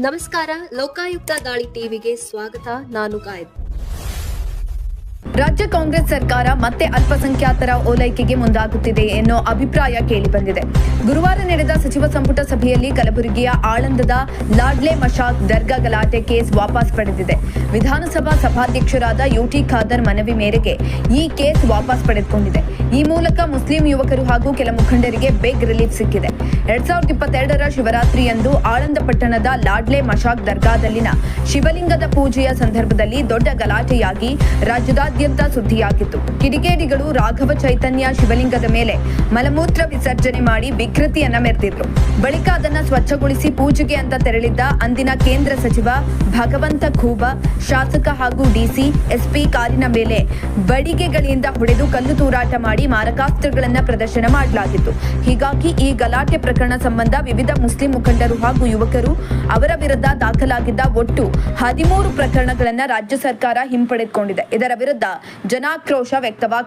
ನಮಸ್ಕಾರ, ಲೋಕಾಯುಕ್ತ ದಾಳಿ ಟಿವಿಗೆ ಸ್ವಾಗತ. ನಾನು ಕಾಯ್ದೆ. ರಾಜ್ಯ ಕಾಂಗ್ರೆಸ್ ಸರ್ಕಾರ ಮತ್ತೆ ಅಲ್ಪಸಂಖ್ಯಾತರ ಓಲೈಕೆಗೆ ಮುಂದಾಗುತ್ತಿದೆ ಎನ್ನೋ ಅಭಿಪ್ರಾಯ ಕೇಳಿಬಂದಿದೆ. ಗುರುವಾರ ನಡೆದ ಸಚಿವ ಸಂಪುಟ ಸಭೆಯಲ್ಲಿ ಕಲಬುರಗಿಯ ಆಳಂದದ ಲಾಡ್ಲೆ ಮಶಾಕ್ ದರ್ಗಾ ಗಲಾಟೆ ಕೇಸ್ ವಾಪಸ್ ಪಡೆದಿದೆ. ವಿಧಾನಸಭಾ ಸಭಾಧ್ಯಕ್ಷರಾದ ಯುಟಿ ಖಾದರ್ ಮನವಿ ಮೇರೆಗೆ ಈ ಕೇಸ್ ವಾಪಸ್ ಪಡೆದುಕೊಂಡಿದೆ. ಈ ಮೂಲಕ ಮುಸ್ಲಿಂ ಯುವಕರು ಹಾಗೂ ಕೆಲ ಮುಖಂಡರಿಗೆ ಬಿಗ್ ರಿಲೀಫ್ ಸಿಕ್ಕಿದೆ. 2022ರ ಶಿವರಾತ್ರಿಯಂದು ಆಳಂದ ಪಟ್ಟಣದ ಲಾಡ್ಲೆ ಮಶಾಕ್ ದರ್ಗಾದಲ್ಲಿನ ಶಿವಲಿಂಗದ ಪೂಜೆಯ ಸಂದರ್ಭದಲ್ಲಿ ದೊಡ್ಡ ಗಲಾಟೆಯಾಗಿ ರಾಜ್ಯದಾದ್ಯಂತ ಸುದ್ದಿಯಾಗಿತ್ತು. ಕಿಡಿಗೇಡಿಗಳು ರಾಘವ ಚೈತನ್ಯ ಶಿವಲಿಂಗದ ಮೇಲೆ ಮಲಮೂತ್ರ ವಿಸರ್ಜನೆ ಮಾಡಿ ವಿಕೃತಿಯನ್ನ ಮೆರೆದಿದ್ರು. ಬಳಿಕ ಅದನ್ನ ಸ್ವಚ್ಛಗೊಳಿಸಿ ಪೂಜೆಗೆ ಅಂತ ತೆರಳಿದ್ದ ಅಂದಿನ ಕೇಂದ್ರ ಸಚಿವ ಭಗವಂತ ಖೂಬ, ಶಾಸಕ ಹಾಗೂ ಡಿಸಿ, ಎಸ್ಪಿ ಕಾರಿನ ಮೇಲೆ ಬಡಿಗೆಗಳಿಂದ ಹೊಡೆದು ಕಲ್ಲು ತೂರಾಟ ಮಾಡಿ ಮಾರಕಾಸ್ತ್ರಗಳನ್ನ ಪ್ರದರ್ಶನ ಮಾಡಲಾಗಿತ್ತು. ಹೀಗಾಗಿ ಈ ಗಲಾಟೆ ಪ್ರಕರಣ ಸಂಬಂಧ ವಿವಿಧ ಮುಸ್ಲಿಂ ಮುಖಂಡರು ಹಾಗೂ ಯುವಕರು ಅವರ ವಿರುದ್ಧ ದಾಖಲಾಗಿದ್ದ ಒಟ್ಟು 13 ಪ್ರಕರಣಗಳನ್ನು ರಾಜ್ಯ ಸರ್ಕಾರ ಹಿಂಪಡೆದುಕೊಂಡಿದೆ. ಇದರ ವಿರುದ್ಧ ಜನಾಕ್ರೋಶ ವ್ಯಕ್ತವಾಗಿದೆ.